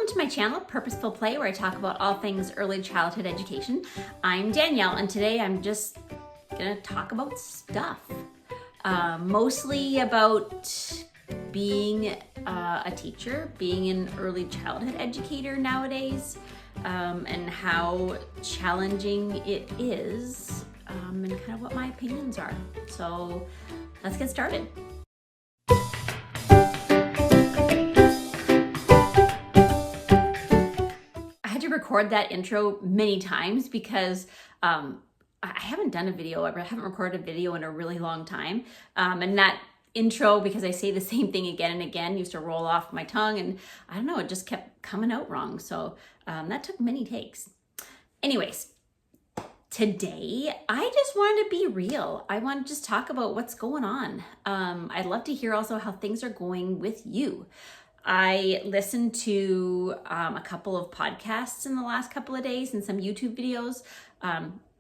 Welcome to my channel, Purposeful Play, where I talk about all things early childhood education. I'm Danielle, and today I'm just gonna talk about stuff. Mostly about being a teacher, being an early childhood educator nowadays, and how challenging it is, and kind of what my opinions are. So let's get started. Record that intro many times because I haven't done a video, I haven't recorded a video in a really long time, and that intro, because I say the same thing again and again, used to roll off my tongue, and I don't know, it just kept coming out wrong, so that took many takes. Anyways, today I just wanted to be real. I want to just talk about what's going on. I'd love to hear also how things are going with you. I listened to a couple of podcasts in the last couple of days and some YouTube videos.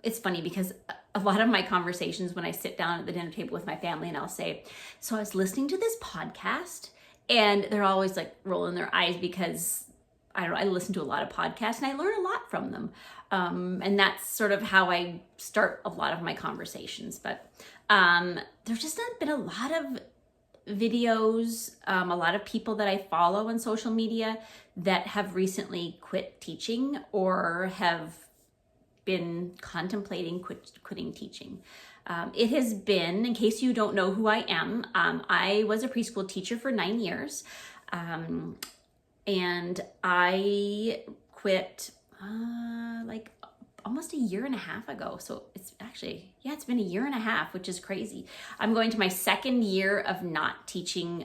It's funny because a lot of my conversations when I sit down at the dinner table with my family and I'll say, so I was listening to this podcast, and they're always like rolling their eyes because I don't know, I listen to a lot of podcasts and I learn a lot from them. And that's sort of how I start a lot of my conversations. But there's just not been a lot of videos, a lot of people that I follow on social media that have recently quit teaching or have been contemplating quitting teaching. It has been, in case you don't know who I am, I was a preschool teacher for 9 years, and I quit like almost a year and a half ago. So it's actually, it's been a year and a half, which is crazy. I'm going to my second year of not teaching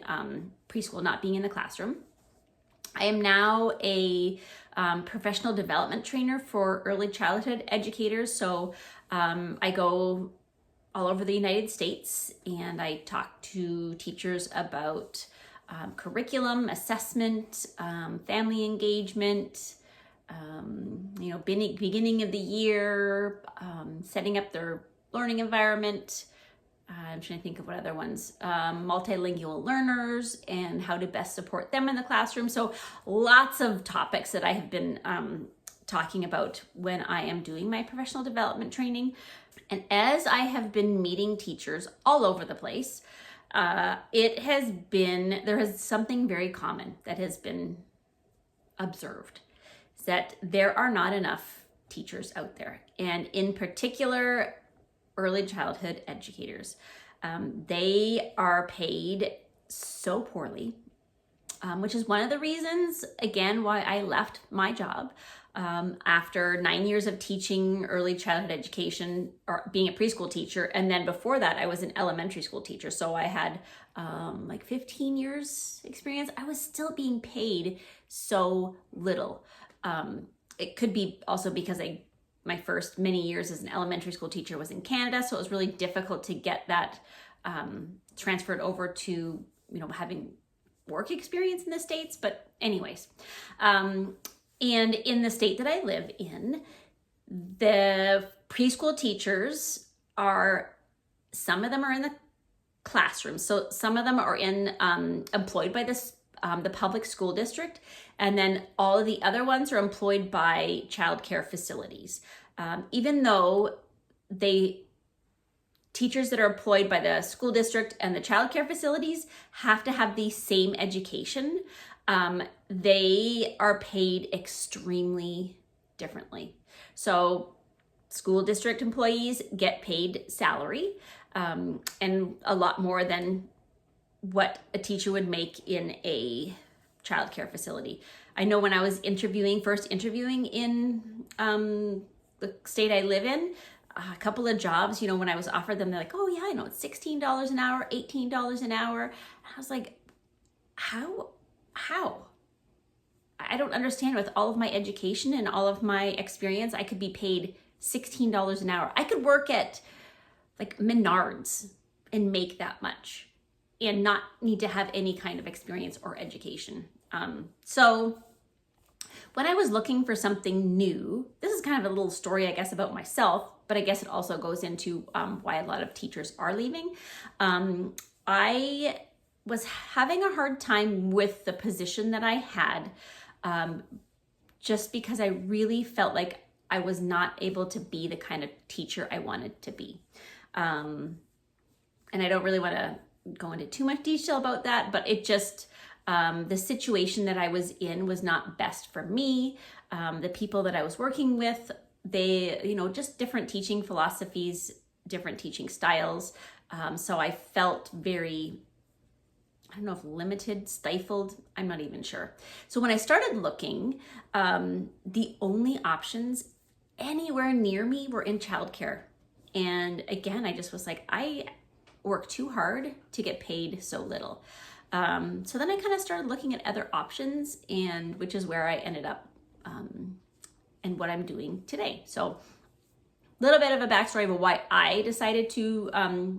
preschool, not being in the classroom. I am now a professional development trainer for early childhood educators. So I go all over the United States and I talk to teachers about curriculum, assessment, family engagement, beginning of the year, setting up their learning environment. I'm trying to think of what other ones, multilingual learners and how to best support them in the classroom. So lots of topics that I have been talking about when I am doing my professional development training. And as I have been meeting teachers all over the place, there has something very common that has been observed, that there are not enough teachers out there, and in particular early childhood educators. They are paid so poorly, which is one of the reasons, again, why I left my job after 9 years of teaching early childhood education, or being a preschool teacher. And then before that, I was an elementary school teacher. So I had like 15 years experience. I was still being paid so little. It could be also because my first many years as an elementary school teacher was in Canada, so it was really difficult to get that transferred over to, having work experience in the States. But anyways, and in the state that I live in, the preschool teachers some of them are in the classroom. So some of them are employed by the public school district, and then all of the other ones are employed by childcare facilities. Even though teachers that are employed by the school district and the childcare facilities have to have the same education, they are paid extremely differently. So school district employees get paid salary, and a lot more than what a teacher would make in a childcare facility. I know when I was first interviewing in the state I live in, a couple of jobs, when I was offered them, they're like, oh yeah, I know, it's $16 an hour, $18 an hour. And I was like, how? I don't understand. With all of my education and all of my experience, I could be paid $16 an hour. I could work at like Menards and make that much and not need to have any kind of experience or education. So when I was looking for something new, this is kind of a little story, I guess, about myself, but I guess it also goes into why a lot of teachers are leaving. I was having a hard time with the position that I had just because I really felt like I was not able to be the kind of teacher I wanted to be. And I don't really want to go into too much detail about that, but it just, the situation that I was in was not best for me. The people that I was working with, they, just different teaching philosophies, different teaching styles. So I felt very, I don't know if limited, stifled, I'm not even sure. So when I started looking, the only options anywhere near me were in childcare. And again, I just was like, I work too hard to get paid so little. So then I kind of started looking at other options, and which is where I ended up and what I'm doing today. So a little bit of a backstory of why I decided to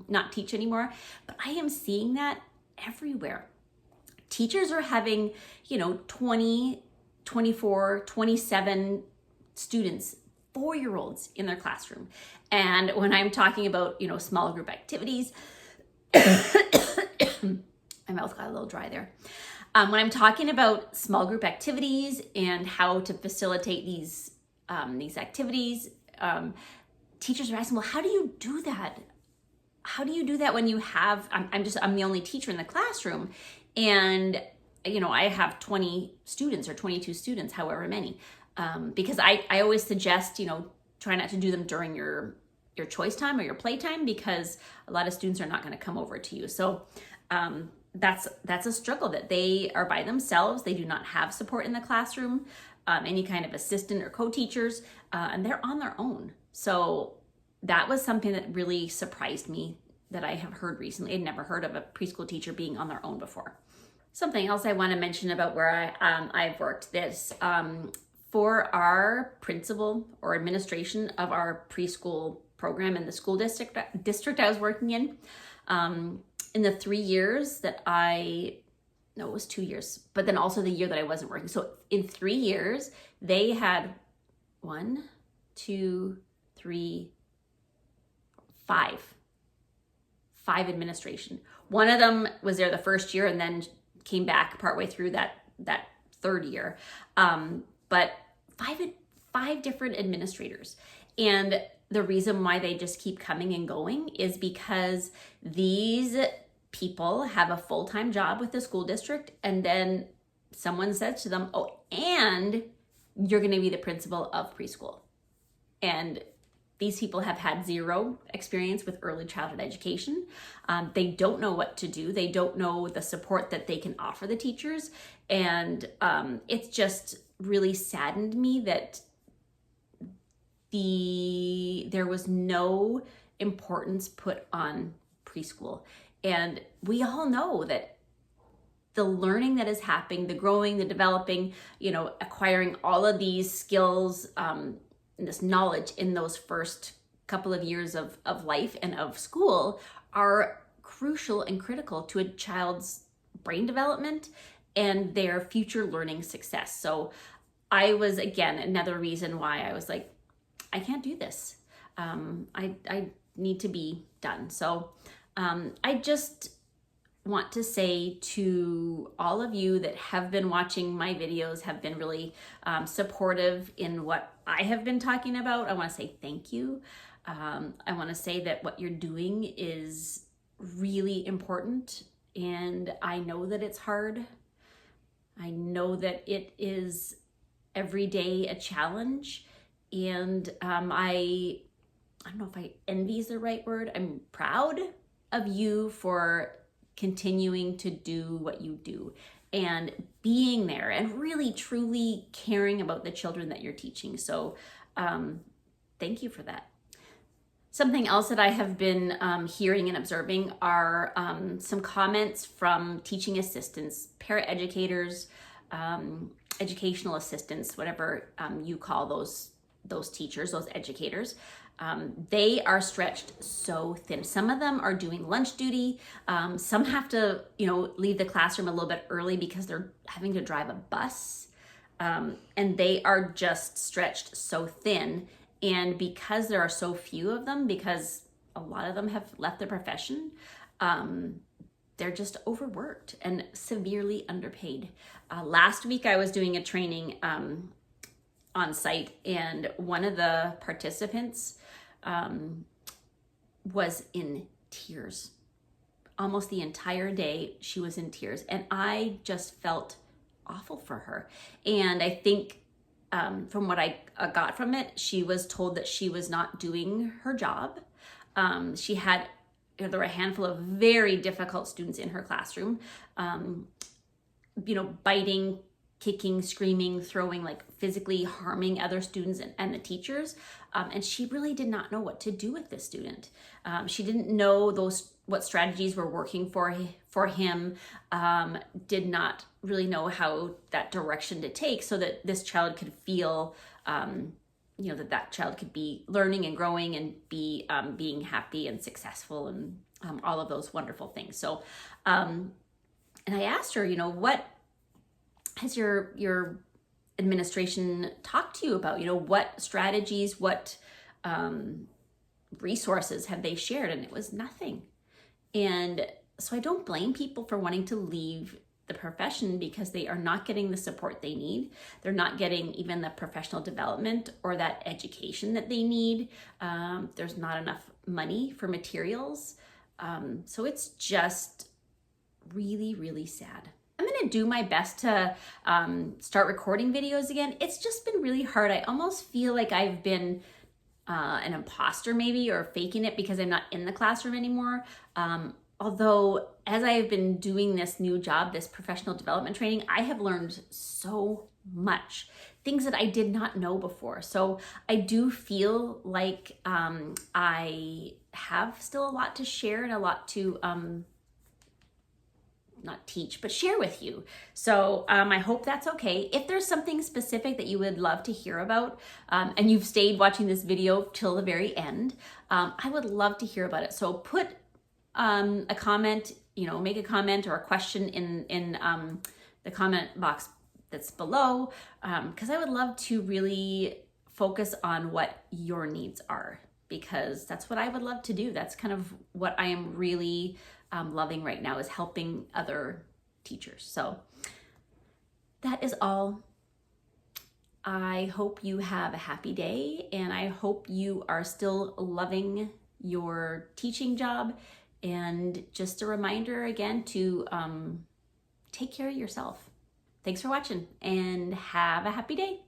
not teach anymore, but I am seeing that everywhere. Teachers are having, 20, 24, 27 students, 4-year-olds in their classroom. And when I'm talking about, small group activities, my mouth got a little dry there. When I'm talking about small group activities and how to facilitate these activities, teachers are asking, well, how do you do that? How do you do that when you have, I'm the only teacher in the classroom, and, I have 20 students or 22 students, however many, because I always suggest, try not to do them during your choice time or your playtime, because a lot of students are not going to come over to you. So, that's a struggle, that they are by themselves. They do not have support in the classroom, any kind of assistant or co-teachers, and they're on their own. So that was something that really surprised me that I have heard recently. I'd never heard of a preschool teacher being on their own before. Something else I want to mention about where I've worked this, for our principal or administration of our preschool program in the school district I was working in the 3 years that no, it was 2 years, but then also the year that I wasn't working. So in 3 years, they had 1, 2, 3, 5 administration. One of them was there the first year and then came back partway through that third year. But five different administrators. And the reason why they just keep coming and going is because these people have a full-time job with the school district, and then someone says to them, oh, and you're going to be the principal of preschool. And these people have had zero experience with early childhood education. They don't know what to do. They don't know the support that they can offer the teachers. And it's just really saddened me that there was no importance put on preschool. And we all know that the learning that is happening, the growing, the developing, acquiring all of these skills, this knowledge in those first couple of years of life and of school are crucial and critical to a child's brain development and their future learning success. So I was, again, another reason why I was like, I can't do this. I need to be done. So I just want to say to all of you that have been watching my videos, have been really supportive in what I have been talking about, I want to say thank you. I want to say that what you're doing is really important, and I know that it's hard. I know that it is every day a challenge, and I don't know if envy is the right word. I'm proud of you for continuing to do what you do and being there and really truly caring about the children that you're teaching. So thank you for that. Something else that I have been hearing and observing are some comments from teaching assistants, paraeducators, educational assistants, whatever you call those teachers, those educators. They are stretched so thin. Some of them are doing lunch duty. Some have to, leave the classroom a little bit early because they're having to drive a bus. And they are just stretched so thin. And because there are so few of them, because a lot of them have left the profession, they're just overworked and severely underpaid. Last week I was doing a training on site, and one of the participants was in tears. Almost the entire day she was in tears, and I just felt awful for her. And I think from what I got from it, she was told that she was not doing her job. There were a handful of very difficult students in her classroom, biting, kicking, screaming, throwing, like physically harming other students and the teachers. And she really did not know what to do with this student. She didn't know what strategies were working for him, did not really know how that direction to take so that this child could feel, that child could be learning and growing and be being happy and successful and all of those wonderful things. So, and I asked her, what has your administration talked to you about? What strategies, what resources have they shared? And it was nothing. And so I don't blame people for wanting to leave the profession because they are not getting the support they need. They're not getting even the professional development or that education that they need. There's not enough money for materials. So it's just really, really sad. I'm going to do my best to start recording videos again. It's just been really hard. I almost feel like I've been an imposter maybe, or faking it because I'm not in the classroom anymore. Although as I have been doing this new job, this professional development training, I have learned so much, things that I did not know before. So I do feel like I have still a lot to share and a lot to not teach, but share with you. So I hope that's okay. If there's something specific that you would love to hear about, and you've stayed watching this video till the very end, I would love to hear about it. So put a comment, make a comment or a question in the comment box that's below, because I would love to really focus on what your needs are, because that's what I would love to do. That's kind of what I am really loving right now, is helping other teachers. So that is all. I hope you have a happy day, and I hope you are still loving your teaching job. And just a reminder again to take care of yourself. Thanks for watching, and have a happy day.